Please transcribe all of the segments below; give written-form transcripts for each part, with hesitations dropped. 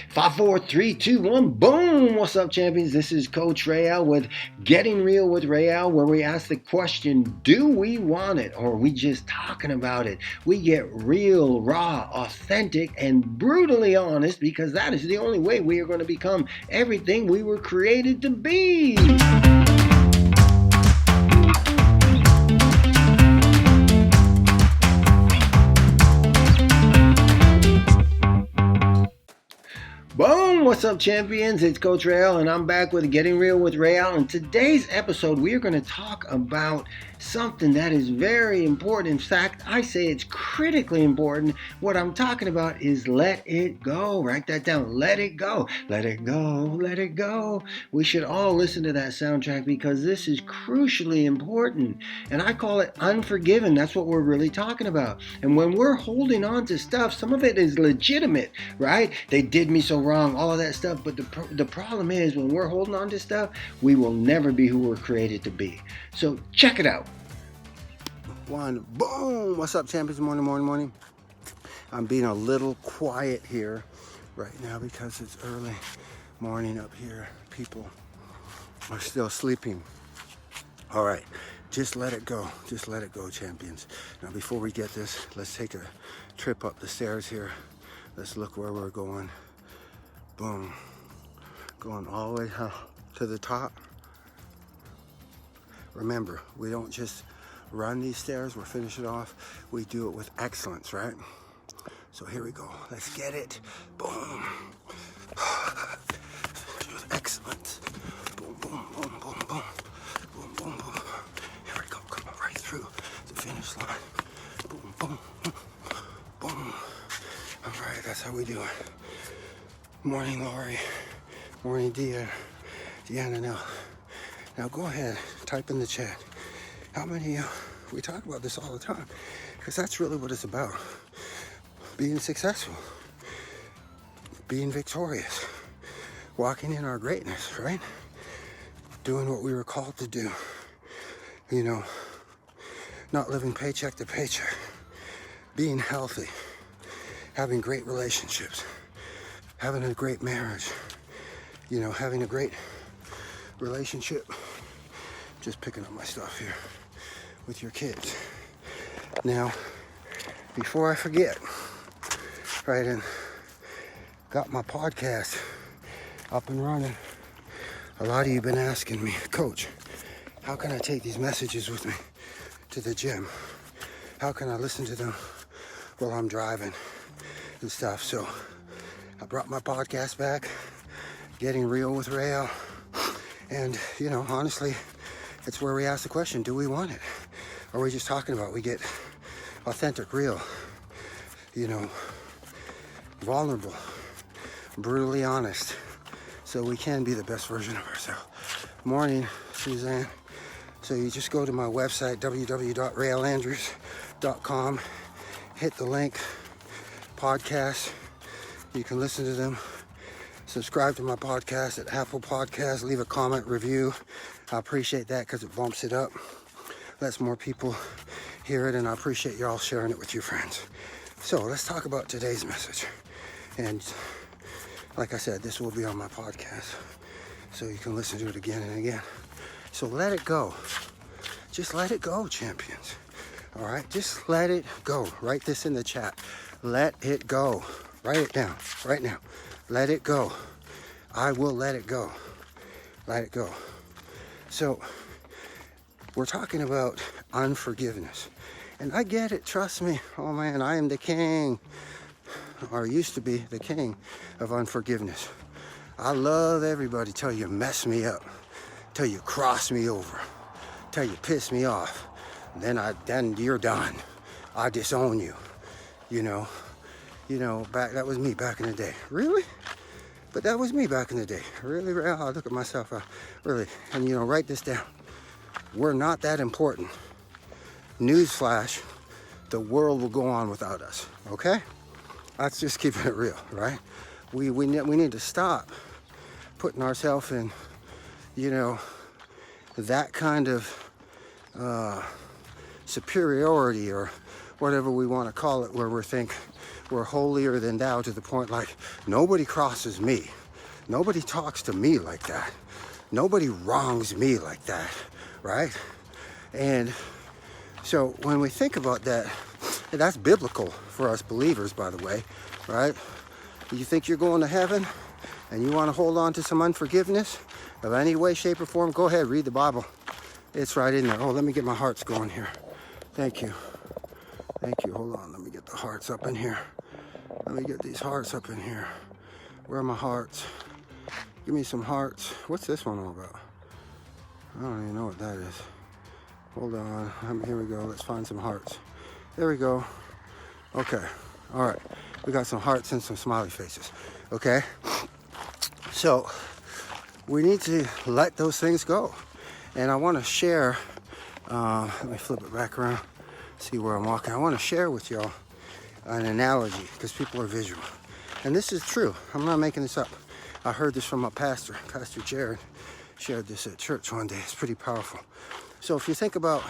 5, 4, 3, 2, 1, boom! What's up, champions? This is Coach Réal with Getting Real with Réal, where we ask the question, do we want it, or are we just talking about it? We get real, raw, authentic, and brutally honest, because that is the only way we are going to become everything we were created to be. Boom! What's up, champions? It's Coach Réal, and I'm back with Getting Real with Réal. In today's episode, we are going to talk about something that is very important. In fact, I say it's critically important. What I'm talking about is let it go. Write that down. Let it go. Let it go. Let it go. We should all listen to that soundtrack because this is crucially important. And I call it unforgiven. That's what we're really talking about. And when we're holding on to stuff, some of it is legitimate, right? They did me so wrong, all of that stuff. But the problem is when we're holding on to stuff, we will never be who we're created to be. So check it out. One, boom! What's up, champions? Morning. I'm being a little quiet here right now because it's early morning up here. People are still sleeping. All right, just let it go. Just let it go, champions. Now, before we get this, let's take a trip up the stairs here. Let's look where we're going. Boom. Going all the way to the top. Remember, we don't just run these stairs, we're finishing off. We do it with excellence, right? So here we go. Let's get it. Boom. With excellence. Boom, boom, boom, boom, boom. Boom, boom, boom. Here we go. Come on, right through the finish line. Boom, boom, boom. All right, that's how we do it. Morning, Lori. Morning, Deanna. Now go ahead, type in the chat. How many of you, we talk about this all the time, because that's really what it's about. Being successful, being victorious, walking in our greatness, right? Doing what we were called to do. You know, not living paycheck to paycheck, being healthy, having great relationships, having a great marriage, you know, having a great relationship. Just picking up my stuff here with your kids. Now, before I forget, right, and got my podcast up and running. A lot of you have been asking me, Coach, how can I take these messages with me to the gym? How can I listen to them while I'm driving and stuff? So I brought my podcast back, Getting Real with Réal. And, you know, honestly, it's where we ask the question, do we want it? Or are we just talking about, we get authentic, real, you know, vulnerable, brutally honest, so we can be the best version of ourselves. Morning, Suzanne. So you just go to my website, www.realandrews.com, hit the link, podcast. You can listen to them. Subscribe to my podcast at Apple Podcasts. Leave a comment, review. I appreciate that because it bumps it up. Lets more people hear it, and I appreciate y'all sharing it with your friends. So let's talk about today's message. And like I said, this will be on my podcast, so you can listen to it again and again. So let it go. Just let it go, champions. All right, just let it go. Write this in the chat. Let it go. Write it down right now. Let it go. I will let it go. Let it go. So we're talking about unforgiveness. And I get it, trust me. Oh man, I am the king, or used to be the king of unforgiveness. I love everybody till you mess me up, till you cross me over, till you piss me off. Then you're done. I disown you. You know, that was me back in the day. Really? But that was me back in the day. Really? I look at myself, really. And you know, write this down. We're not that important. Newsflash, the world will go on without us, okay? Let's just keep it real, right? We need to stop putting ourselves in, you know, that kind of superiority or whatever we want to call it, where we think we're holier than thou to the point like nobody crosses me. Nobody talks to me like that. Nobody wrongs me like that, right? And so when we think about that, and that's biblical for us believers, by the way, right? You think you're going to heaven and you want to hold on to some unforgiveness of any way, shape, or form? Go ahead, read the Bible. It's right in there. Oh, let me get my hearts going here. Thank you. Thank you. Hold on. Let me get the hearts up in here. Let me get these hearts up in here. Where are my hearts? Give me some hearts. What's this one all about? I don't even know what that is. Hold on. Here we go. Let's find some hearts. There we go. Okay. All right. We got some hearts and some smiley faces. Okay. So we need to let those things go. And I want to share, let me flip it back around, see where I'm walking. I want to share with y'all an analogy because people are visual. And this is true. I'm not making this up. I heard this from my pastor, Pastor Jared, shared this at church one day. It's pretty powerful. So if you think about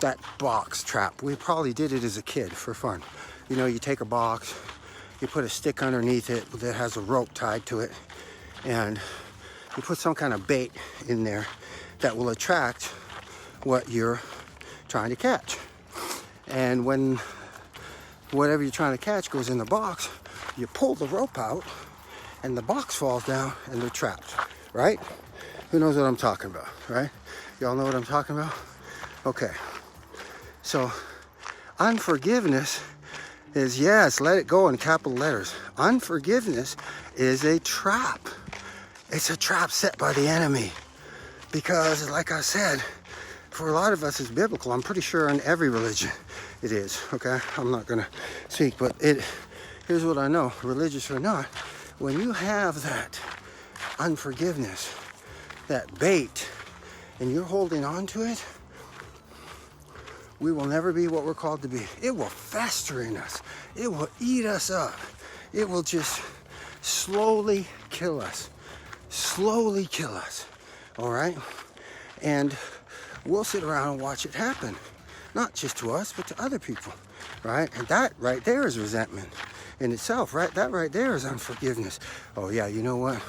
that box trap, we probably did it as a kid for fun. You know, you take a box, you put a stick underneath it that has a rope tied to it, and you put some kind of bait in there that will attract what you're trying to catch. And when whatever you're trying to catch goes in the box, you pull the rope out and the box falls down and they're trapped, right? Who knows what I'm talking about, right? Y'all know what I'm talking about? Okay. So unforgiveness is, yes, let it go in capital letters. Unforgiveness is a trap. It's a trap set by the enemy. Because, like I said, for a lot of us it's biblical. I'm pretty sure in every religion it is, okay? I'm not going to speak, but here's what I know, religious or not. When you have that unforgiveness, that bait, and you're holding on to it, we will never be what we're called to be. It will fester in us. It will eat us up. It will just slowly kill us. Slowly kill us. All right? And we'll sit around and watch it happen. Not just to us, but to other people. Right? And that right there is resentment in itself, right? That right there is unforgiveness. Oh yeah, you know what?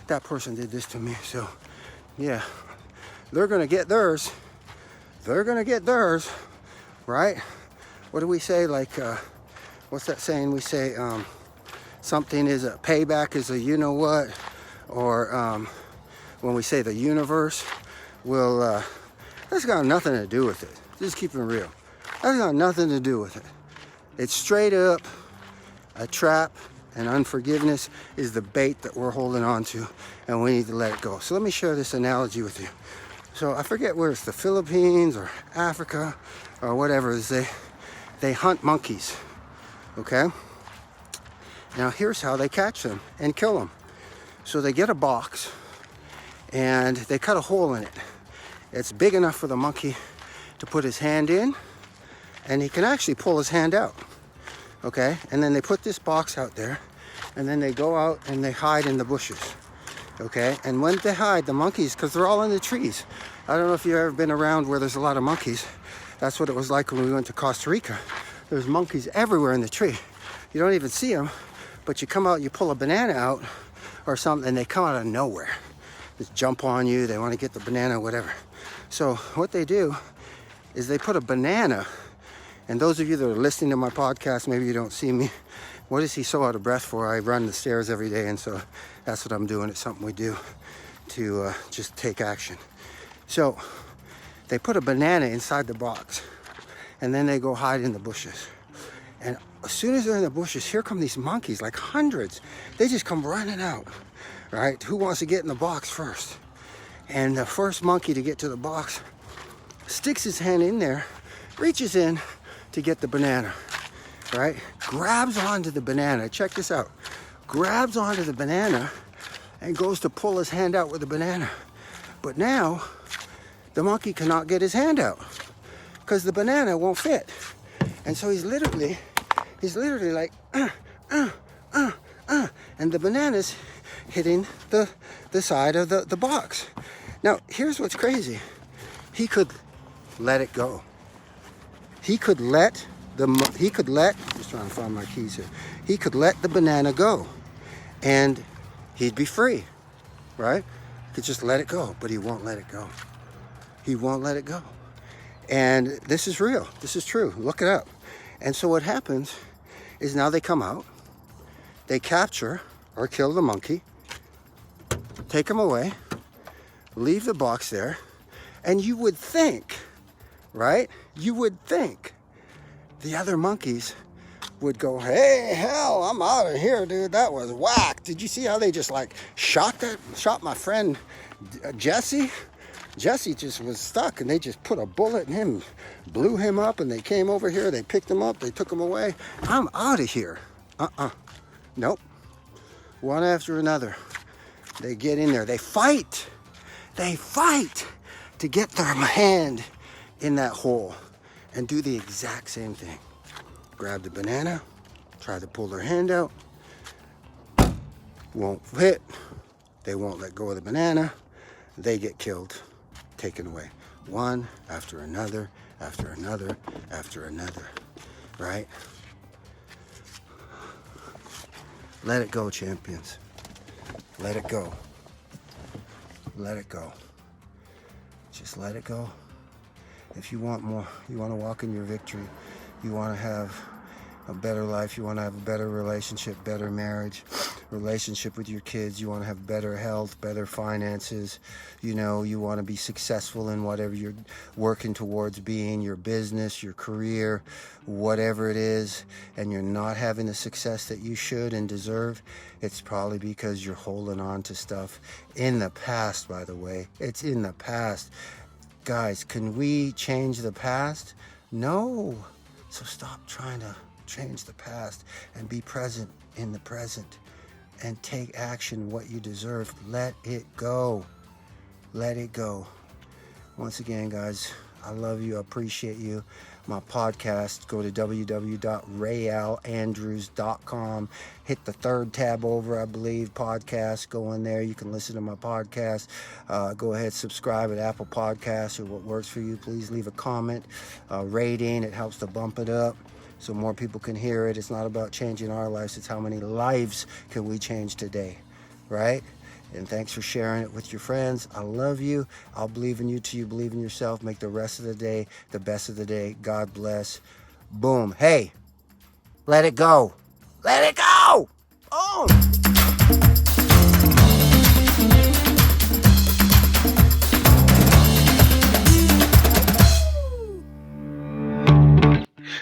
That person did this to me, so yeah, they're gonna get theirs. They're gonna get theirs, right? What do we say? Like, what's that saying? We say something is a payback is a you know what, or when we say the universe will. That's got nothing to do with it. Just keeping it real. That's got nothing to do with it. It's straight up a trap, and unforgiveness is the bait that we're holding on to, and we need to let it go. So let me share this analogy with you. So I forget where it's the Philippines or Africa or whatever. They hunt monkeys, okay? Now here's how they catch them and kill them. So they get a box and they cut a hole in it. It's big enough for the monkey to put his hand in, and he can actually pull his hand out, okay? And then they put this box out there, and then they go out and they hide in the bushes, okay? And when they hide, the monkeys, because they're all in the trees. I don't know if you've ever been around where there's a lot of monkeys. That's what it was like when we went to Costa Rica. There's monkeys everywhere in the tree. You don't even see them, but you come out, you pull a banana out or something, and they come out of nowhere. Just jump on you, they want to get the banana, whatever. So what they do is they put a banana, and those of you that are listening to my podcast, maybe you don't see me. What is he so out of breath for? I run the stairs every day, and so that's what I'm doing. It's something we do to just take action. So they put a banana inside the box, and then they go hide in the bushes. And as soon as they're in the bushes, here come these monkeys, like hundreds. They just come running out, right? Who wants to get in the box first? And the first monkey to get to the box sticks his hand in there, reaches in to get the banana, right? Grabs onto the banana. Check this out. Grabs onto the banana and goes to pull his hand out with the banana. But now the monkey cannot get his hand out because the banana won't fit. And so he's literally like, and the banana's hitting the side of the box. Now, here's what's crazy. He could let it go. He could let he could let, just trying to find my keys here. He could let the banana go and he'd be free, right? He could just let it go, but he won't let it go. He won't let it go. And this is real. This is true. Look it up. And so what happens is now they come out, they capture or kill the monkey, take him away, leave the box there, and you would think, right? You would think the other monkeys would go, hey, hell, I'm out of here, dude. That was whack. Did you see how they just like shot my friend Jesse? Jesse just was stuck, and they just put a bullet in him, blew him up, and they came over here, they picked him up, they took him away. I'm out of here. Nope. One after another. They get in there. They fight. They fight to get their hand in that hole and do the exact same thing. Grab the banana, try to pull their hand out. Won't fit. They won't let go of the banana. They get killed, taken away. One after another, after another, after another, right? Let it go, champions. Let it go. Let it go. Just let it go. If you want more, you want to walk in your victory, you want to have a better life, you want to have a better relationship, better marriage, relationship with your kids, you want to have better health, better finances, you want to be successful in whatever you're working towards being, your business, your career, whatever it is, and you're not having the success that you should and deserve, it's probably because you're holding on to stuff in the past, by the way. It's in the past. Guys, can we change the past? No. So stop trying to change the past and be present in the present and take action what you deserve. Let it go. Let it go. Once again, guys, I love you. I appreciate you. My podcast, go to www.realandrews.com. Hit the third tab over, I believe, podcast. Go in there. You can listen to my podcast. Go ahead, subscribe at Apple Podcasts or what works for you. Please leave a comment, rating. It helps to bump it up so more people can hear it. It's not about changing our lives. It's how many lives can we change today, right? And thanks for sharing it with your friends. I love you. I'll believe in you till you believe in yourself. Make the rest of the day the best of the day. God bless. Boom. Hey, let it go. Let it go. Boom.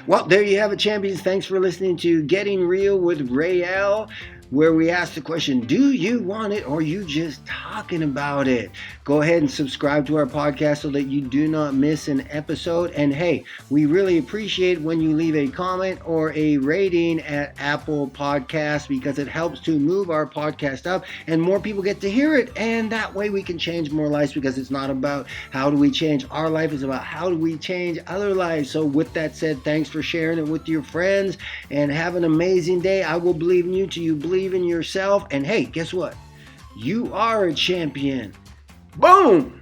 Well, there you have it, champions. Thanks for listening to Getting Real with Réal, where we ask the question, do you want it or are you just talking about it? Go ahead and subscribe to our podcast so that you do not miss an episode. And hey, we really appreciate when you leave a comment or a rating at Apple Podcasts because it helps to move our podcast up and more people get to hear it. And that way we can change more lives because it's not about how do we change our life, it's about how do we change other lives. So with that said, thanks for sharing it with your friends and have an amazing day. I will believe in you till you believe in yourself. And hey, guess what? You are a champion. Boom!